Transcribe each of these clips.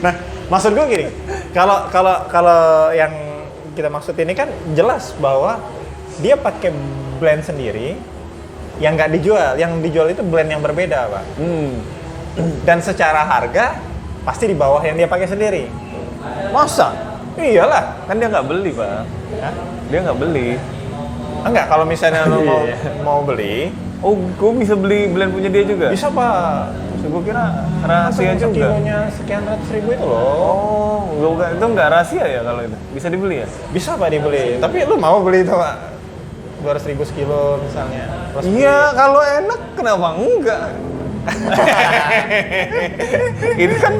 Nah, maksud gue gini, kalau yang kita maksud ini kan jelas bahwa dia pakai blend sendiri yang nggak dijual, yang dijual itu blend yang berbeda, Pak. Dan secara harga pasti di bawah yang dia pakai sendiri. Masa? Iyalah, Kan dia nggak beli, Pak. Hah? Dia nggak beli. Enggak, kalau misalnya lo Iya. mau beli, Oh, gue bisa beli blend punya dia juga? bisa Pak. Gue kira rahasia Masa juga. kilonya sekian ratus ribu itu loh. Oh, itu nggak rahasia ya kalau itu? Bisa dibeli ya? Bisa Pak dibeli. Tapi lu mau beli itu Pak? 200.000 sekilo misalnya. Terus Iya, kalau enak kenapa enggak? Itu kan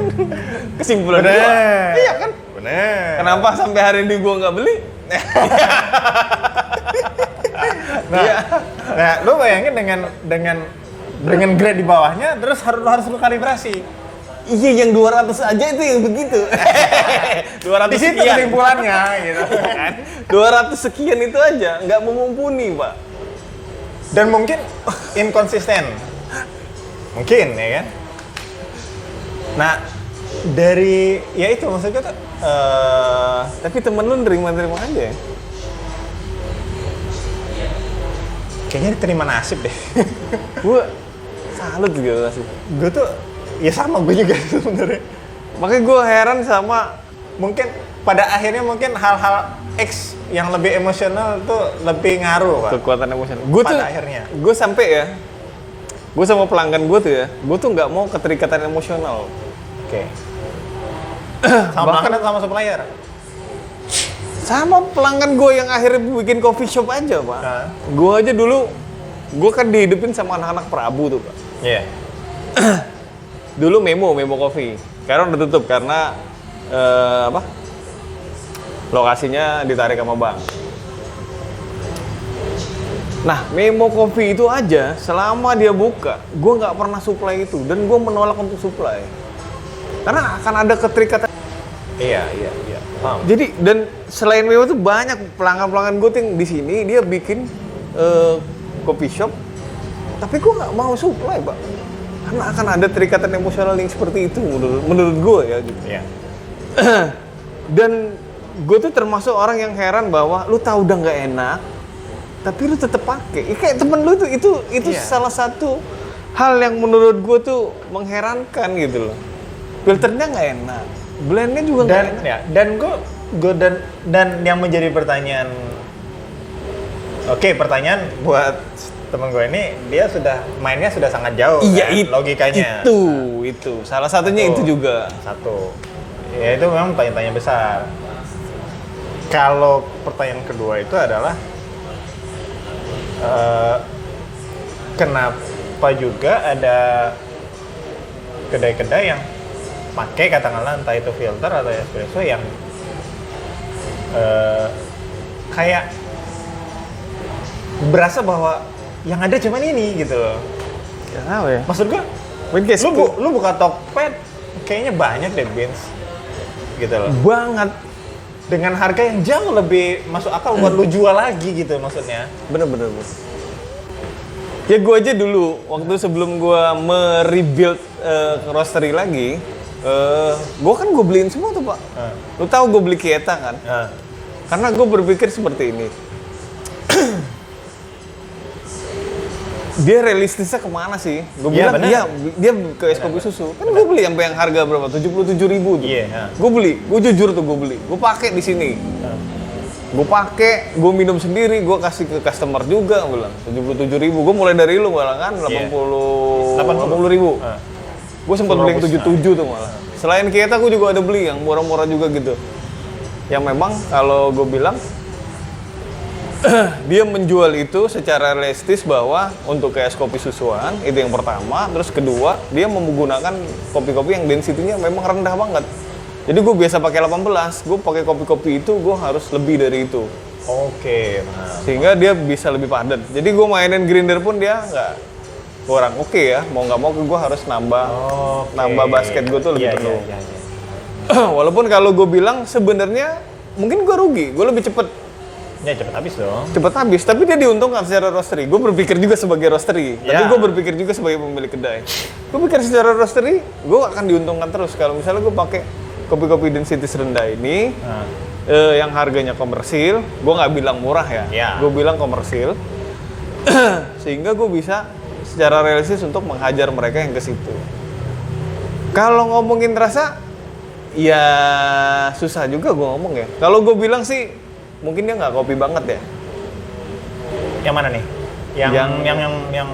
kesimpulan Bener. gua. Iya kan? Bener. Kenapa sampai hari ini gua nggak beli? Nah, lu bayangin dengan grade di bawahnya, terus harus lu kalibrasi. Iya, yang 200 aja itu yang begitu. 200 Di situ sekian. kesimpulannya, gitu kan. 200 sekian itu aja nggak mumpuni, Pak. Dan mungkin inkonsisten. Mungkin, ya kan? Nah, dari, ya itu maksudnya tuh, Tapi temen lu nerima-nerima aja ya? kayaknya diterima nasib deh. Gua salut juga sih. Gue tuh, ya sama gue juga sebenarnya. Makanya gue heran sama Mungkin pada akhirnya mungkin hal-hal X yang lebih emosional tuh lebih ngaruh, Pak. kekuatan emosional. Gue tuh, Pada akhirnya. gue sampai ya, gue sama pelanggan gue tuh ya, gue tuh nggak mau keterikatan emosional. Oke. Sama Bahkan- pelanggan atau sama supplier? Sama pelanggan gue yang akhirnya bikin coffee shop aja, Pak. Nah. Gue aja dulu, gue kan dihidupin sama anak-anak Prabu tuh, Pak. Iya. Dulu Memo Coffee. Sekarang udah tutup karena lokasinya ditarik sama bank. Nah, Memo Coffee itu aja selama dia buka, gue nggak pernah supply itu dan gue menolak untuk supply karena akan ada keterikatan. Iya. Paham. Jadi dan selain Memo tuh banyak pelanggan-pelanggan gue yang di sini dia bikin coffee shop, tapi gue nggak mau supply, Pak, karena akan ada terikatan emosional yang seperti itu menurut gue ya. Gitu. Iya. Dan gue tuh termasuk orang yang heran bahwa lu tahu udah nggak enak, tapi lu tetap pakai. Kayak temen lu tuh itu Iya. salah satu hal yang menurut gue tuh mengherankan gitu loh. Filternya nggak enak, blendnya juga nggak Dan enak. ya, dan yang menjadi pertanyaan. Oke, pertanyaan buat temen gue ini, dia mainnya sudah sangat jauh kan, logikanya. Itu salah satunya Satu. itu juga. Satu. Ya itu memang tanya-tanya besar. Kalau pertanyaan kedua itu adalah kenapa juga ada kedai-kedai yang pakai katakanlah entah itu filter atau espresso yang kayak berasa bahwa yang ada cuman ini gitu loh. Ya tahu ya. Maksud gua, lu buka Tokped kayaknya banyak deh beans gitu loh. Banget. Dengan harga yang jauh lebih masuk akal buat lu jual lagi gitu maksudnya. Bener. Ya gue aja dulu waktu sebelum gue merebuild roastery lagi, gue kan gue beliin semua tuh, Pak. Lu tahu gue beli Kieta kan? Karena gue berpikir seperti ini. Dia realistisnya kemana sih? Gue Iya, bilang benar. dia ke es kopi susu. Kan gue beli sampai yang harga berapa? 77.000 tuh. Iya. Gue beli, gue jujur tuh gue beli. Gue pakai di sini. Gue pakai, gue minum sendiri, gue kasih ke customer juga, gue bilang 77.000. Gue mulai dari lu malah kan 80.000. Gue sempat beli yang 77 tuh malah. Selain Kieta gue juga ada beli yang murah-murah juga gitu. Yang memang kalau gue bilang dia menjual itu secara realistis bahwa untuk kayak es kopi susuan itu yang pertama, terus kedua dia menggunakan kopi-kopi yang density-nya memang rendah banget. Jadi gue biasa pakai 18, gue pakai kopi-kopi itu gue harus lebih dari itu. Oke. Sehingga dia bisa lebih padat. Jadi gue mainin grinder pun dia nggak kurang oke ya. Mau nggak mau gue harus nambah basket gue tuh lebih penuh. Iya. Walaupun kalau gue bilang sebenarnya mungkin gue rugi, gue lebih cepet Ya cepet habis dong. Cepet habis, tapi dia diuntungkan secara roastery. Gue berpikir juga sebagai roastery, tapi Ya. gue berpikir juga sebagai pemilik kedai. Gue pikir secara roastery, gue akan diuntungkan terus kalau misalnya gue pakai kopi-kopi density rendah ini, Nah, yang harganya komersil. Gue nggak bilang murah ya, Ya. gue bilang komersil, sehingga gue bisa secara realistis untuk menghajar mereka yang ke situ. Kalau ngomongin rasa, ya susah juga gue ngomong ya. Kalau gue bilang sih, mungkin dia nggak kopi banget ya. yang mana nih? Yang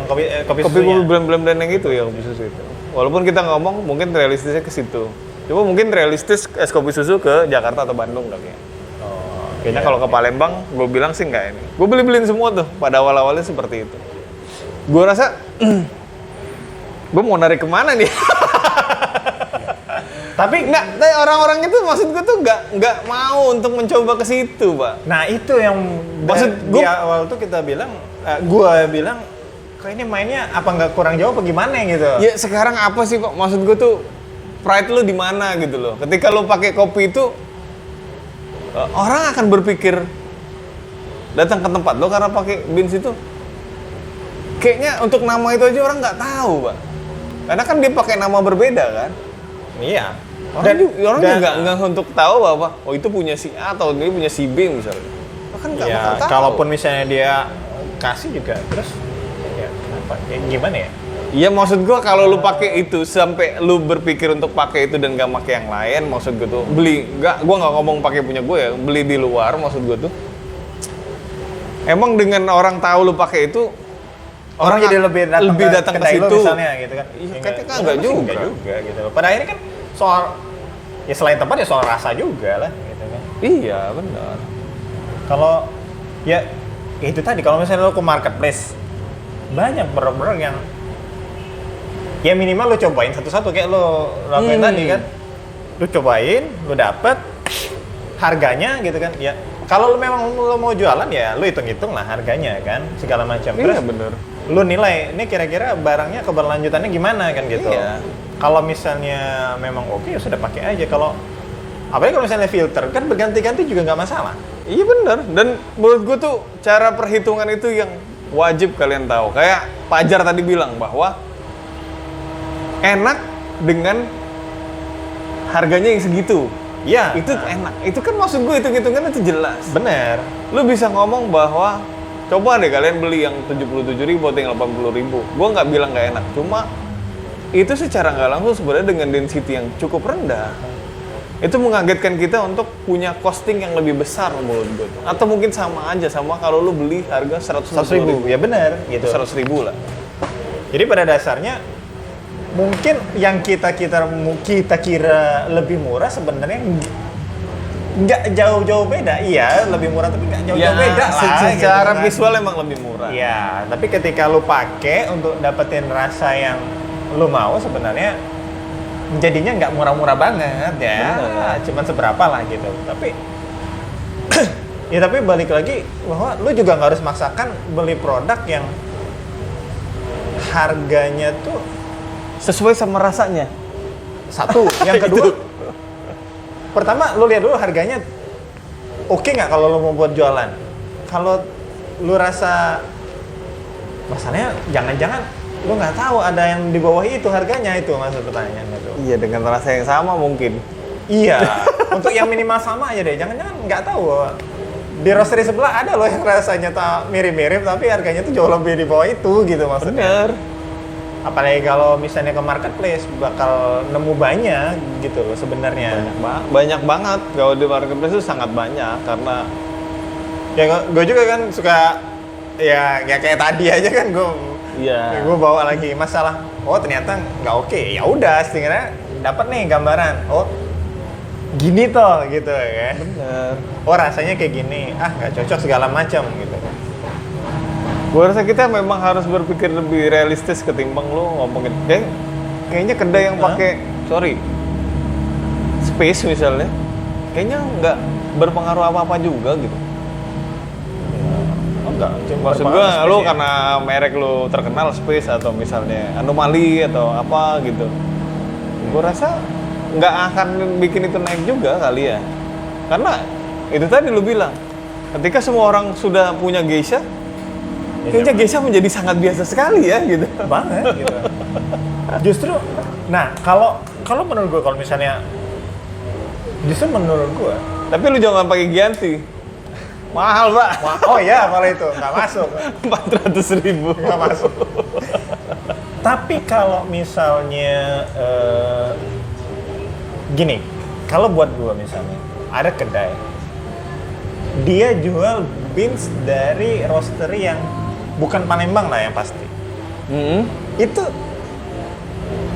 kopi Kopi susunya? blend-blend yang itu ya, kopi susu itu. Walaupun kita ngomong mungkin realistisnya ke situ. Coba mungkin realistis es kopi susu ke Jakarta atau Bandung kali ya. Oh, Kayaknya iya. kalau ke Palembang, gue bilang sih nggak ini. Gue beli-beliin semua tuh, pada awal-awalnya seperti itu. Gue rasa, gue mau narik kemana nih? Tapi Nggak, orang-orang itu maksud gue tuh nggak mau untuk mencoba ke situ, Pak. nah itu yang Maksud di gua- awal tuh kita bilang, gua bilang, kok ini mainnya apa nggak kurang jauh apa gimana gitu? Ya sekarang apa sih, Pak? Maksud gue tuh pride lu di mana gitu loh. Ketika lu pakai kopi itu, orang akan berpikir datang ke tempat lo karena pakai beans itu. Kayaknya untuk nama itu aja orang nggak tahu, Pak. Karena kan dia pakai nama berbeda kan. Iya. Orang juga nggak untuk tahu bahwa oh itu punya si A atau ini punya si B misalnya. Lo kan nggak ya, bakal tahu. kalaupun misalnya dia kasih juga, terus ya kenapa? Ya, gimana ya? Iya maksud gua kalau lu pakai itu sampai lu berpikir untuk pakai itu dan gak pakai yang lain, maksud gua tuh beli gua nggak ngomong pakai punya gue ya, beli di luar maksud gua tuh. Emang dengan orang tahu lu pakai itu Orang jadi lebih datang ke situ. kedai lo misalnya gitu kan? Iya, Ya, kayaknya kan nggak juga. Nggak juga gitu. Pada akhirnya kan soal ya selain tempat ya soal rasa juga lah gitu kan. Iya benar. Kalau ya itu tadi kalau misalnya lo ke marketplace banyak produk-produk yang ya minimal lo cobain satu-satu kayak lo lakuin tadi kan. Lo cobain, lo dapet harganya gitu kan. Ya kalau lo memang lo mau jualan ya lo hitung-hitung lah harganya kan segala macam. Iya benar. Lu nilai ini kira-kira barangnya keberlanjutannya gimana kan gitu. Iya. Kalau misalnya memang oke ya sudah pakai aja. Kalau apalagi kalau misalnya filter kan berganti-ganti juga nggak masalah. Iya benar. Dan menurut gue tuh cara perhitungan itu yang wajib kalian tahu. Kayak Pajar tadi bilang bahwa enak dengan harganya yang segitu. Iya. Itu enak. Itu kan maksud gue hitung-hitungan itu jelas. Bener. Lu bisa ngomong bahwa coba deh kalian beli yang 77.000 atau yang 80.000. Gue nggak bilang nggak enak. Cuma itu secara nggak langsung sebenarnya dengan density yang cukup rendah. Itu mengagetkan kita untuk punya costing yang lebih besar menurut gue. Atau mungkin sama aja sama kalau lu beli harga 100.000. Ya bener gitu. 100.000 lah. Jadi pada dasarnya mungkin yang kita kira lebih murah sebenarnya nggak jauh-jauh beda. Iya, lebih murah tapi nggak jauh-jauh beda lah. Secara gitu kan. visual emang lebih murah. Iya, tapi ketika lu pakai untuk dapetin rasa yang lu mau sebenarnya jadinya nggak murah-murah banget ya. Bener. Cuman seberapa lah gitu. Tapi ya tapi balik lagi bahwa lu juga nggak harus maksakan beli produk yang harganya tuh Sesuai sama rasanya. satu. Yang kedua, pertama lu lihat dulu harganya oke nggak kalau lu mau buat jualan. Kalau lu rasa masalahnya jangan-jangan lu nggak tahu ada yang di bawah itu harganya itu maksud pertanyaan itu. Iya, dengan rasa yang sama mungkin. Iya. Untuk yang minimal sama aja deh. Jangan-jangan nggak tahu bahwa di roastery sebelah ada loh yang rasanya tak mirip-mirip tapi harganya tuh jauh lebih di bawah itu gitu maksudnya. Bener. Apalagi kalau misalnya ke marketplace bakal nemu banyak gitu loh sebenarnya. Banyak banget. Kalau di marketplace itu sangat banyak karena Ya gue juga kan suka ya kayak tadi aja kan gue iya. gue bawa lagi masalah. Oh ternyata nggak oke. Ya udah setidaknya dapat nih gambaran. Oh gini toh gitu ya. Bener. Oh rasanya kayak gini. Ah nggak cocok segala macam gitu. Gue rasa kita memang harus berpikir lebih realistis ketimbang lu ngomongin. Kayaknya kedai yang pakai space misalnya, kayaknya nggak berpengaruh apa-apa juga gitu. Oh enggak. Maksud gue, lu karena merek lu terkenal space atau misalnya anomali atau apa gitu. Gue rasa nggak akan bikin itu naik juga kali ya. Karena itu tadi lu bilang, ketika semua orang sudah punya geisha, kayaknya geisha menjadi sangat biasa sekali ya gitu. Banget gitu. Justru, nah kalau menurut gue, kalau misalnya justru menurut gue, Tapi lu jangan pakai Gianti. Mahal, Pak. oh ya kalau itu nggak masuk, 400.000. nggak masuk. Tapi kalau misalnya gini, kalau buat gue misalnya ada kedai, dia jual beans dari roastery yang bukan Palembang lah yang pasti. Itu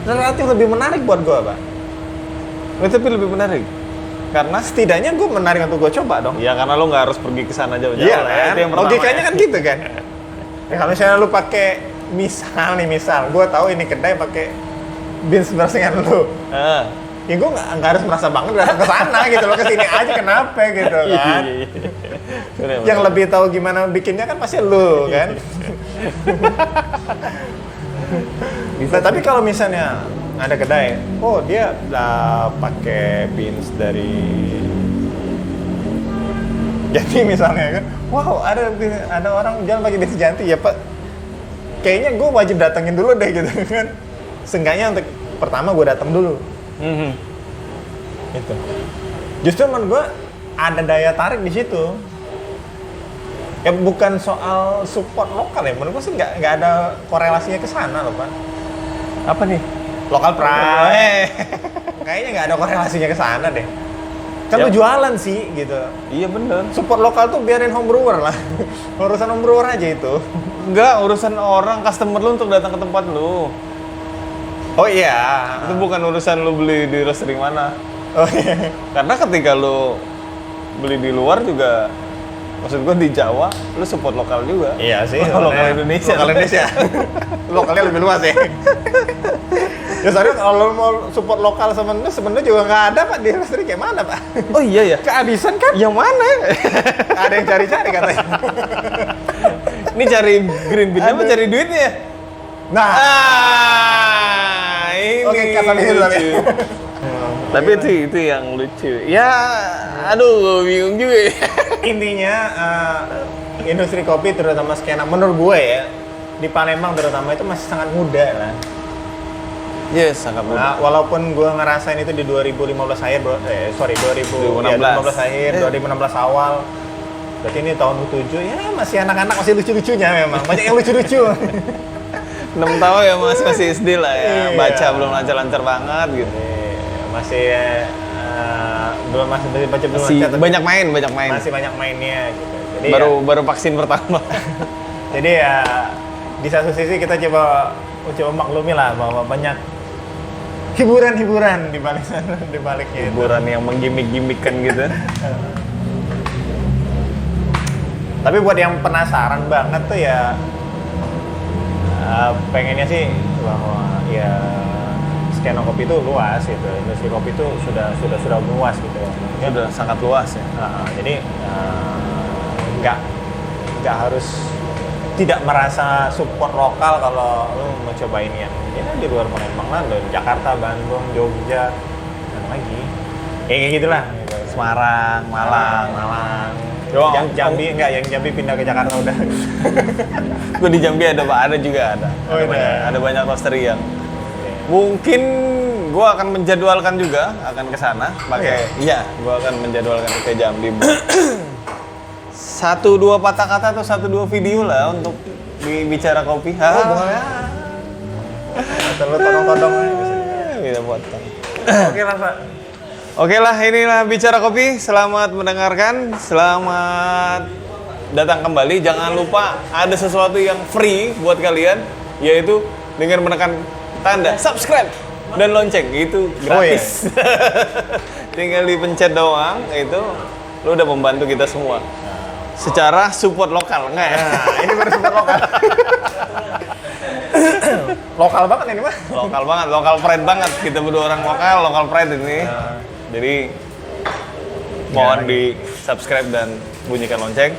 relatif lebih menarik buat gue, Pak. Tapi lebih menarik. Karena Setidaknya gue menarik untuk gue coba dong. ya karena lo nggak harus pergi ke sana jauh-jauh. Iya lah, kan? itu yang pertama, Logikanya ya. kan gitu kan. Ya, kalau misalnya lu pakai misal, gue tahu ini kedai pakai beans berasingan lu. Ah. Ya gue nggak harus merasa banget datang ke sana gitu loh, kesini aja kenapa gitu kan. Iya. Bener, Yang bener. lebih tahu gimana bikinnya kan pasti lu kan. Nah, tapi kalau misalnya ada kedai, oh dia pakai beans dari Janti misalnya kan, wow ada orang jalan pakai beans Janti ya Pak, kayaknya gue wajib datengin dulu deh gitu kan. Seenggaknya untuk pertama gue datang dulu. Itu. Justru menurut gue ada daya tarik di situ. Ya bukan soal support lokal ya, menurut gue sih nggak ada korelasinya ke sana loh Pak. Apa nih? Lokal pride. Kayaknya nggak ada korelasinya ke sana deh. Kan lu jualan sih gitu. Iya bener. Support lokal tuh biarin home brewer lah. Urusan home brewer aja itu. Enggak, urusan orang customer lu untuk datang ke tempat lu. Oh iya. Itu bukan urusan lu beli di roastery mana. Oh iya. Karena ketika lu beli di luar juga, maksud gua di Jawa, lu support lokal juga. Iya sih. Lokal Indonesia. Lokal Indonesia. Lokalnya lebih luas ya. Ya soalnya kalau mau support lokal sebenarnya juga nggak ada Pak di roastery, kayak mana Pak? Oh iya ya. Kehabisan kan? Yang mana? Ada yang cari-cari katanya. Ini cari green bean apa cari duitnya? Nah, Ini oke, kata dia lucu. tapi. Tapi itu yang lucu. Ya, aduh, gue bingung juga. Ya. Intinya industri kopi terutama skena menurut gue ya di Palembang terutama itu masih sangat muda lah. Yes, sangat Nah, mudah. walaupun gue ngerasain itu di 2015 akhir, 2016 akhir, 2016 awal. Berarti ini tahun 7 ya masih anak-anak, masih lucu-lucunya memang. Banyak yang lucu-lucu. 6 tahun ya masih SD lah ya. Iya. Baca belum lancar-lancar banget gitu. Masih belum masih baca belum Masih lancar, tapi banyak main. masih banyak mainnya gitu. Jadi Baru vaksin pertama. jadi ya di satu sisi kita coba maklumi lah bahwa banyak hiburan-hiburan di balik sana, di baliknya itu. Hiburan yang menggimik-gimikkan gitu. Tapi buat yang penasaran banget tuh ya pengennya sih bahwa ya skena kopi itu luas gitu, industri kopi itu sudah luas gitu ya. Udah sangat luas ya. Jadi nggak harus tidak merasa support lokal kalau lu mau cobain yang ya di luar Palembang lah, dari Jakarta, Bandung, Jogja, dan lagi kayak gitulah gitu. Semarang, Malang. Doang. Yang Jambi enggak, yang Jambi pindah ke Jakarta udah. Gue di Jambi ada juga ada. Oh, Ada banyak roastery yang mungkin gue akan menjadwalkan juga akan ke sana. Iya, gue akan menjadwalkan ke Jambi. 1-2 patah kata atau 1-2 video lah untuk bicara kopi. Oh, boleh. Terus todong-todong aja. Kita potong. Oke lah, Pak. Oke lah, inilah bicara kopi. Selamat mendengarkan, selamat datang kembali. Jangan lupa ada sesuatu yang free buat kalian, yaitu dengan menekan tanda subscribe dan lonceng. Itu gratis. Tinggal dipencet doang, itu lu udah membantu kita semua. Secara support lokal, enggak ya? Nah, ini baru support lokal. Lokal banget ini mah. Lokal banget, lokal pride banget. Kita berdua orang lokal pride ini. Jadi mohon di subscribe dan bunyikan lonceng.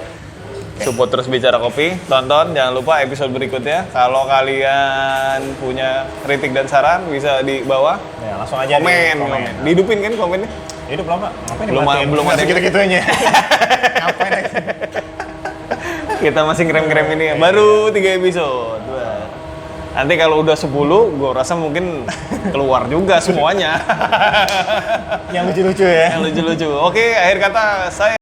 Support terus bicara kopi. Tonton, jangan lupa episode berikutnya. Kalau kalian punya kritik dan saran bisa di bawah. Ya, langsung aja Komen. Dihidupin kan komennya? Hidup lama. Ngapain Belum dimatiin? belum Nggak ada segitu-gitunya. Ngapain lagi? Kita masih ngerem-ngerem ini ya. Baru 3 episode. Wah. Nanti kalau udah 10, gue rasa mungkin keluar juga semuanya. Yang lucu-lucu ya. Yang lucu-lucu. Oke, akhir kata saya